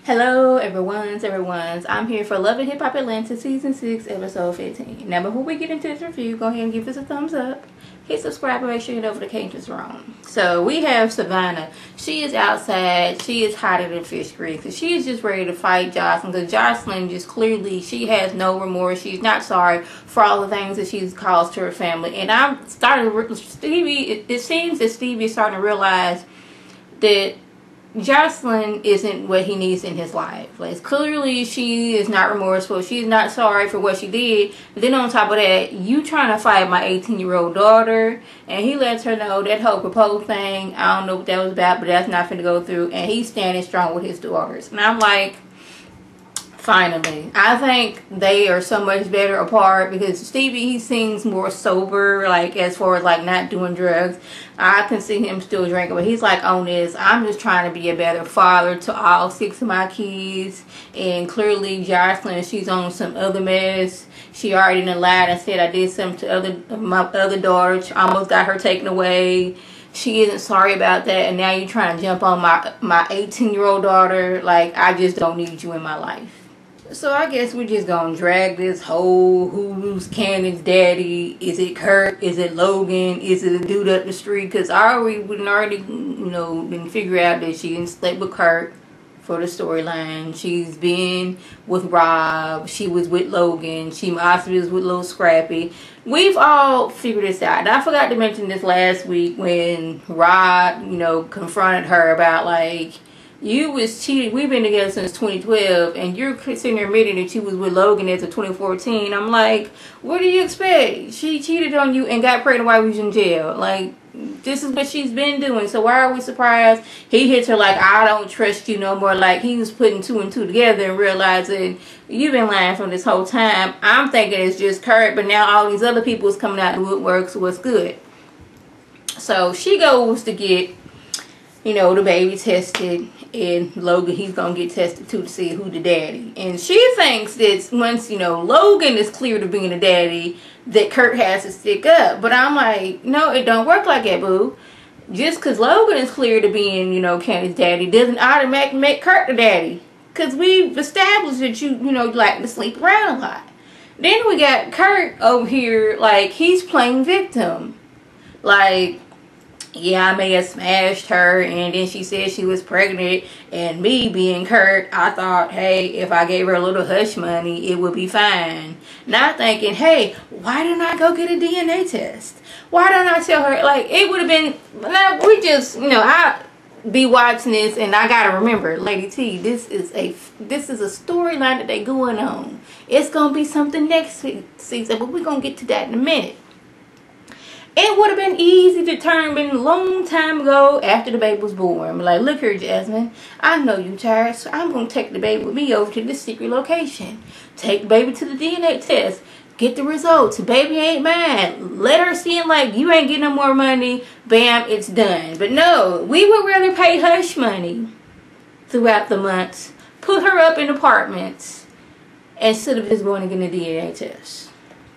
Hello everyone's. I'm here for Love and Hip Hop Atlanta Season 6 Episode 15. Now before we get into this review, go ahead and give this a thumbs up. Hit subscribe and make sure your notifications are on. So we have Savannah. She is outside. She is hotter than fish grease. And she is just ready to fight Jocelyn. Because Jocelyn just clearly, she has no remorse. She's not sorry for all the things that she's caused to her family. And I'm starting to, it seems that Stevie is starting to realize that Jocelyn isn't what he needs in his life. Like, clearly she is not remorseful. She's not sorry for what she did. And then on top of that, you trying to fight my 18-year-old daughter. And he lets her know that whole proposed thing, I don't know what that was about, but that's not finna go through. And he's standing strong with his daughters. And I'm like, finally. I think they are so much better apart because Stevie, he seems more sober, like as far as like not doing drugs. I can see him still drinking, but he's like on this, I'm just trying to be a better father to all 6 of my kids. And clearly Jocelyn, she's on some other mess. She already lied and said I did something to my other daughter. She almost got her taken away. She isn't sorry about that, and now you're trying to jump on my 18-year-old daughter. Like, I just don't need you in my life. So I guess we're just gonna drag this whole who's Cannon's daddy. Is it Kirk? Is it Logan? Is it a dude up the street? Because we already didn't figure out that she didn't sleep with Kirk for the storyline. She's been with Rob. She was with Logan. She also was with Lil Scrappy. We've all figured this out. And I forgot to mention this last week when Rob, confronted her about like, you was cheating. We've been together since 2012, and you're sitting there admitting that you was with Logan as of 2014. I'm like, what do you expect? She cheated on you and got pregnant while we was in jail. Like, this is what she's been doing. So why are we surprised? He hits her like, I don't trust you no more. Like, he was putting 2 and 2 together and realizing you've been lying from this whole time. I'm thinking it's just Kurt, but now all these other people is coming out the woodwork, so what's good? So she goes to get the baby tested, and Logan, he's gonna get tested too to see who the daddy. And she thinks that once Logan is clear to being the daddy, that Kurt has to stick up. But I'm like, no, it don't work like that, boo. Just because Logan is clear to being Candy's daddy doesn't automatically make Kurt the daddy. Because we've established that you like to sleep around a lot. Then we got Kurt over here, like, he's playing victim. Like, yeah, I may have smashed her, and then she said she was pregnant, and me being Kurt, I thought, hey, if I gave her a little hush money, it would be fine. Not thinking, hey, why didn't I go get a DNA test? Why didn't I tell her? Like, it would have been, we just, I be watching this, and I gotta remember, Lady T, this is a storyline that they going on. It's gonna be something next season, but we're gonna get to that in a minute. It would have been easy to determine a long time ago after the baby was born. Like, look here, Jasmine. I know you tired, so I'm going to take the baby with me over to this secret location. Take the baby to the DNA test. Get the results. The baby ain't mine. Let her see it like you ain't getting no more money. Bam, it's done. But no, we would rather pay hush money throughout the months. Put her up in apartments instead of just going to get a DNA test.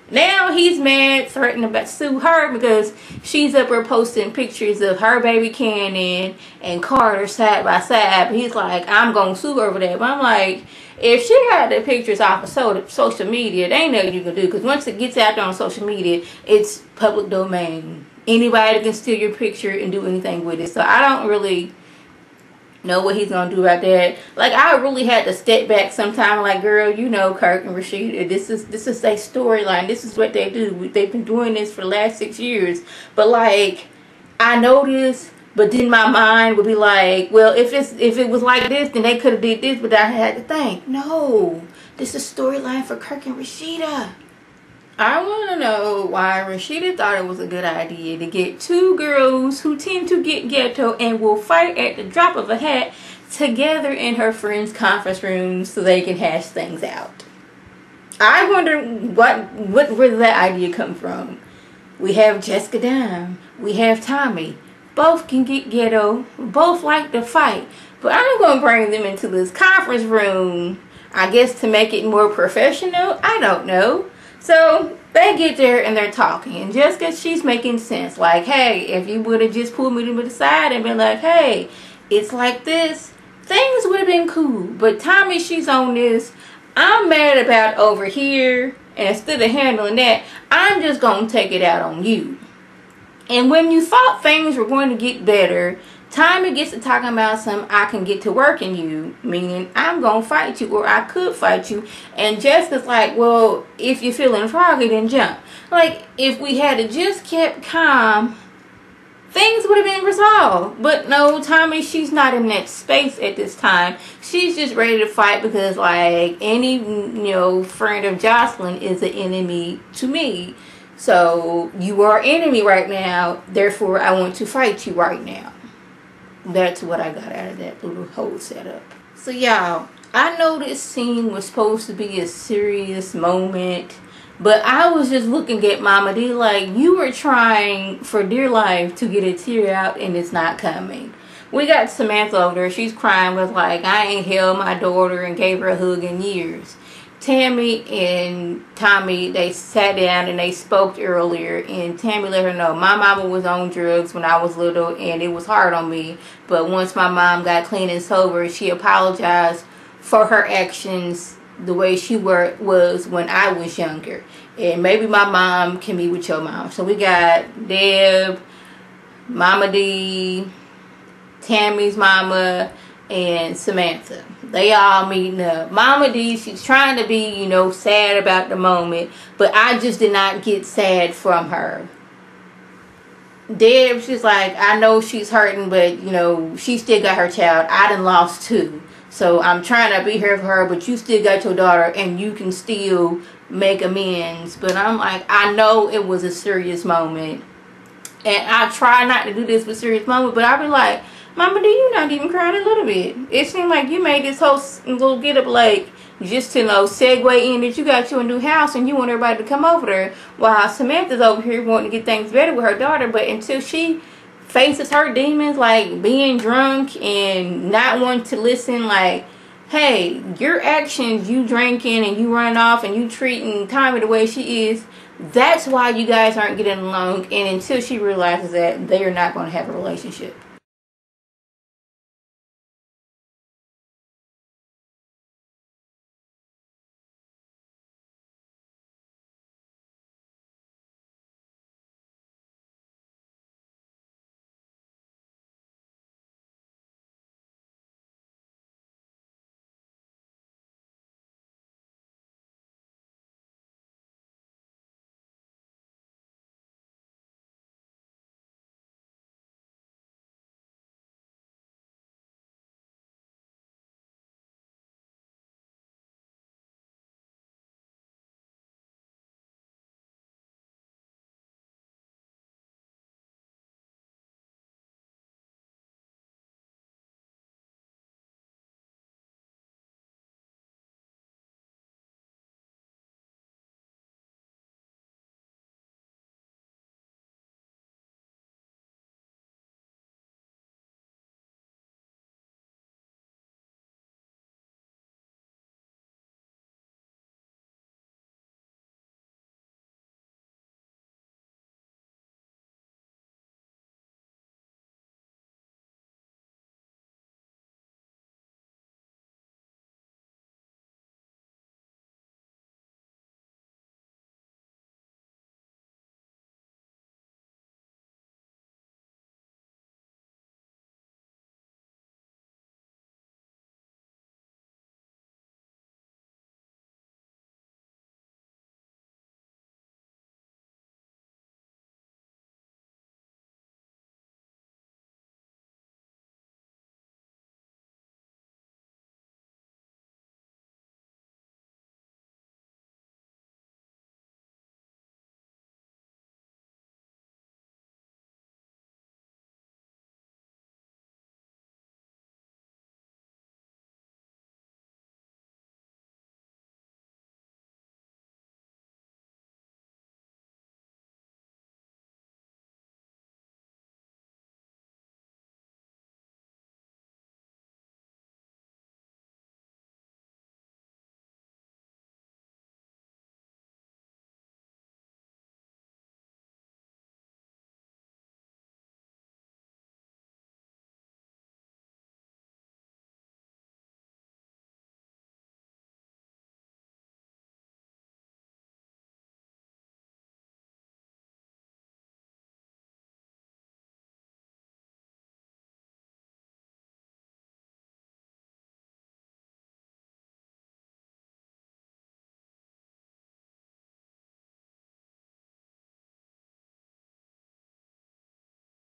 Now he's mad, threatening to sue her because she's up there posting pictures of her baby Kannon and Carter side by side. But he's like, I'm going to sue her over that. But I'm like, if she got the pictures off of social media, there ain't nothing you can do. Because once it gets out there on social media, it's public domain. Anybody can steal your picture and do anything with it. So I don't really know what he's gonna do about that. Like, I really had to step back sometime. Like, girl, Kirk and Rasheeda, this is their storyline. This is what they do. They've been doing this for the last 6 years. But like, I know this, but then my mind would be like, well, if it was like this, then they could have did this. But I had to think, no, this is storyline for Kirk and Rasheeda. I want to know why Rasheeda thought it was a good idea to get 2 girls who tend to get ghetto and will fight at the drop of a hat together in her friend's conference room so they can hash things out. I wonder where did that idea come from? We have Jessica Dime. We have Tommy. Both can get ghetto. Both like to fight. But I'm going to bring them into this conference room, I guess, to make it more professional. I don't know. So they get there and they're talking, and Jessica, she's making sense. Like, hey, if you would have just pulled me to the side and been like, hey, it's like this, things would have been cool. But Tommy, she's on this, I'm mad about over here, and instead of handling that, I'm just going to take it out on you. And when you thought things were going to get better, Tommy gets to talking about something, I can get to working you, meaning I'm going to fight you, or I could fight you. And Jessica's like, well, if you're feeling froggy, then jump. Like, if we had just kept calm, things would have been resolved. But no, Tommy, she's not in that space at this time. She's just ready to fight because, like, any, friend of Jocelyn is an enemy to me. So, you are enemy right now. Therefore, I want to fight you right now. That's what I got out of that little whole setup. So, y'all, I know this scene was supposed to be a serious moment. But I was just looking at Mama D like, you were trying for dear life to get a tear out and it's not coming. We got Samantha over there. She's crying, was like, I ain't held my daughter and gave her a hug in years. Tammy and Tommy, they sat down and they spoke earlier, and Tammy let her know, my mama was on drugs when I was little and it was hard on me. But once my mom got clean and sober, she apologized for her actions the way she was when I was younger. And maybe my mom can be with your mom. So we got Deb, Mama D, Tammy's mama, and Samantha. They all meeting up. Mama D, she's trying to be, sad about the moment. But I just did not get sad from her. Deb, she's like, I know she's hurting, but, she still got her child. I done lost two. So I'm trying to be here for her, but you still got your daughter and you can still make amends. But I'm like, I know it was a serious moment. And I try not to do this with serious moments, but I be like, Mama, do you not even crying a little bit? It seemed like you made this whole little get up like just to segue in that you got you a new house and you want everybody to come over there, while Samantha's over here wanting to get things better with her daughter. But until she faces her demons, like being drunk and not wanting to listen, like, hey, your actions, you drinking and you running off and you treating Tommy the way she is, that's why you guys aren't getting along. And until she realizes that, they are not going to have a relationship.